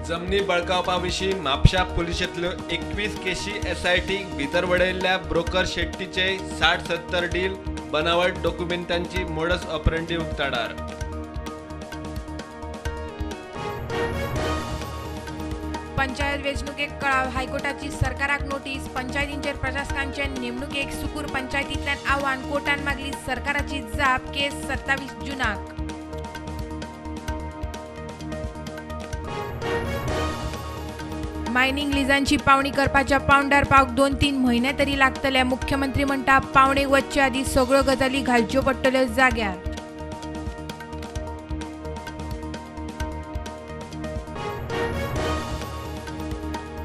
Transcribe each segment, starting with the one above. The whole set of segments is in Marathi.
जमनी बळकावपा विशीं म्हापशा पुलिशेंतल्यो 21 केशी एसआयटी भितर वडयल्ल्या ब्रोकर शेट्टीचे 60-70 डील बनावट डॉक्युमेंटांची मोडस ऑपरेंडी उक्ताडार. पंचायत वेंचणुकेक कळाव हायकोर्टाची सरकाराक नोटीस. पंचायतींचेर प्रशासकांचे नेमणुकेक सुकूर पंचायतींतल्यान आव्हान. कोर्टान मागली सरकाराची जाप. केस 27 जूनाक. मायनिंग लिजांची पावणी करपाच्या पावंड्यार पावक 2-3 म्हयने तरी लागतले. मुख्यमंत्री म्हणटा पावणेक वचचे आदी सगळ्यो गजाली घालच्यो पडटल्यो जाग्यार.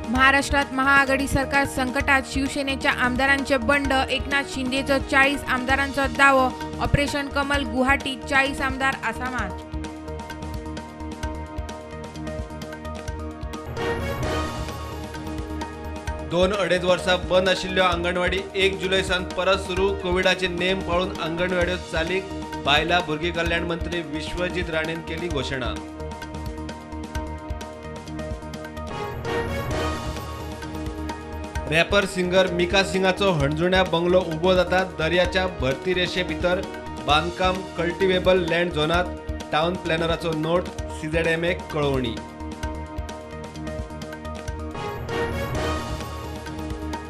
महाराष्ट्रात महाआघाडी सरकार संकटात. शिवसेनेच्या आमदारांचे बंड. एकनाथ शिंदेचो 40 आमदारांचो दावो. ऑपरेशन कमल गुवाहाटी. 40 आमदार आसामात. दोन अडेच वर्सां बंद आशिल्ल्यो अंगणवाडी 1 जुलय सावन परत सुरू. कोविडाचे नेम पाळून अंगणवाड्यो चालीक. बायला भुरगी कल्याण मंत्री विश्वजीत राणेन केली घोशणा. रॅपर सिंगर मिका सिंगाचो हणजुण्या बंगलो उबो जाता. दर्याच्या भरती रेशे भितर बांदकाम कल्टिवेबल लँड झोनात. टावन प्लॅनराचो नोट. सीझेडएमएक कळवणी.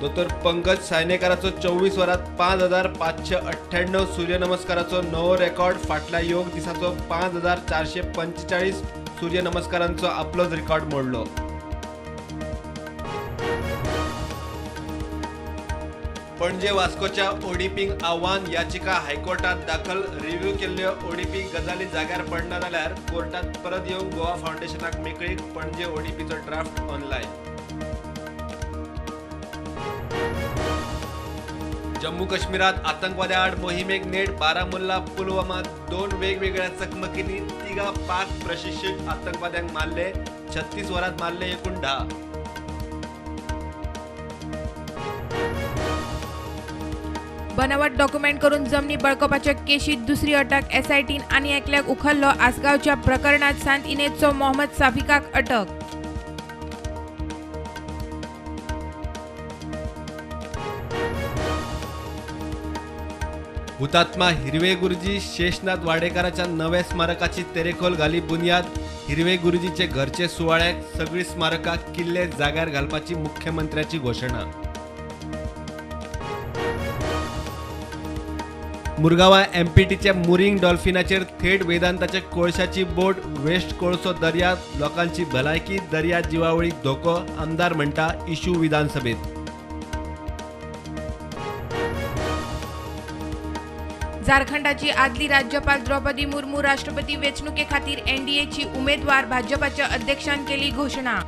दोतोर पंकज सायनेकाराचो 24 वरांत 5,598 सूर्यनमस्काराचो नवो रेकॉर्ड. फाटल्या योग दिसाचो 5,445 सूर्यनमस्कारांचो आपलोच रेकॉर्ड मोडलो. पणजे वास्कोच्या ओडीपीक आव्हान. याचिका हायकोर्टात दाखल. रिव्ह्यू केल्ल्यो ओडीपी गजाली जाग्यार पडना जाल्यार कोर्टात परत येवंक गोवा फावंडेशनाक मेकळीक. पणजे ओडीपीचो ड्राफ्ट ऑनलायन. जम्मू काश्मीरात आतंकवाद्या आड मोहिमेक नेट. बारामुल्ला पुलवामा 2 वेगवेगळ्या चकमकींनी 3 पाक प्रशिक्षित आतंकवाद्यांक मारले. 36 वरांत मारले एकूण 10. बनावट डॉक्युमेंट करून जमनी बळकावपाच्या केशीत दुसरी अटक. एसआयटीन आनी एकल्याक उखल्लो. आसगावच्या प्रकरणात सांत इनेजचो मोहम्मद साफिकाक अटक. हुतात्मा हिरवे गुरुजी शेषनाथ वाडेकराच्या नव्या स्मारकाची तेरेखोल घाली बुनयाद. हिरवे गुरुजीचे घरचे सुवाळ्याक सगळी स्मारकां किल्ले जाग्यार घालपाची मुख्यमंत्र्याची घोषणा. मुरगांवां एमपीटीच्या मुरिंग डॉल्फिनाचेर थेट वेदांताचे कोळशाची बोट. वेस्ट कोळसो दर्यांत लोकांची भलायकी. दर्या जिवावळीक धोको. आमदार म्हणटा इशू विधानसभेत. झारखंडाची आदली राज्यपाल द्रौपदी मुर्मू राष्ट्रपती वेंचणुके खातीर एनडीएची उमेदवार. भाजपाच्या अध्यक्षान केली घोषणा.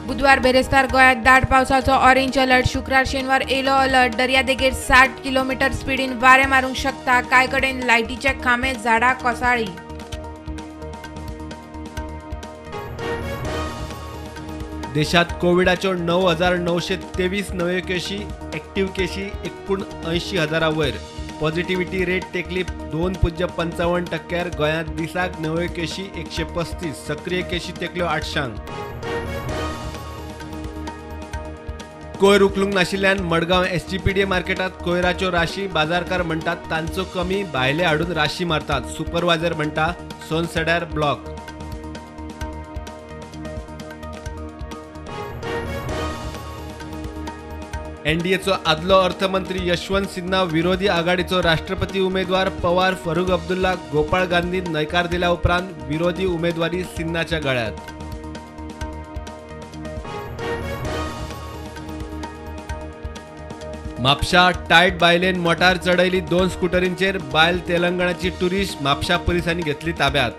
बुधवार बेरेस्तार गोंयांत दाट पावसाचो ऑरेंज अलर्ट. शुक्रार शेनवार येलो अलर्ट. दर्यादेगेर 60 किलोमीटर स्पीडीन वारें मारूंक शकता. कांय कडेन लायटीचे खांबे. झाडां कोसळ्ळीं. देशात कोविडाच्यो 9,923 नव्यो केशी. एक्टिव्ह केशी 79,000 वयर. पॉझिटिव्हिटी रेट तेकली 2.55%. गोंयांत दिसाक नव्यो केशी 135. सक्रिय केशी तेकल्यो 800. कोयर उखलूंक नाशिल्ल्यान मडगांव एसजीपीडीए मार्केटात कोयराच्यो राशी. बाजारकार म्हणटात तांचो कमी. भायले हाडून राशी मारतात. सुपरवायझर म्हणटा सोनसड्यार ब्लॉक. एनडीएचो आदलो अर्थमंत्री यशवंत सिन्हा विरोधी आघाडीचो राष्ट्रपती उमेदवार. पवार फरूक अब्दुल्ला गोपाळ गांधीन न्हयकार दिल्या उपरांत विरोधी उमेदवारी सिन्हाच्या गळ्यात. म्हापशा टायट बायलेन मोटार चडयली 2 स्कुटरींचेर. बायल तेलंगणाची टुरिस्ट. म्हापशा पुलिसांनी घेतली ताब्यात.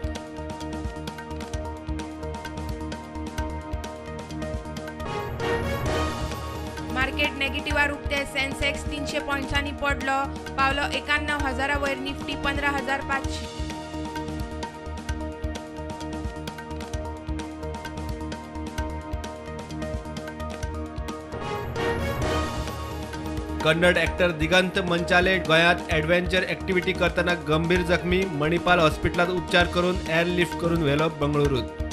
मार्केट नेगेटिव्हार उक्ते. सेन्सेक्स 300 पॉइंट्सांनी पडलो. पावलो 91,000 वयर. निफ्टी 15,500. कन्नड ॲक्टर दिगंत मंचाले गोंयांत ॲडव्हेंचर ॲक्टिव्हिटी करतना गंभीर जखमी, मणिपाल हॉस्पिटलात उपचार करून एअरलिफ्ट करून व्हेलो बंगळुरूत.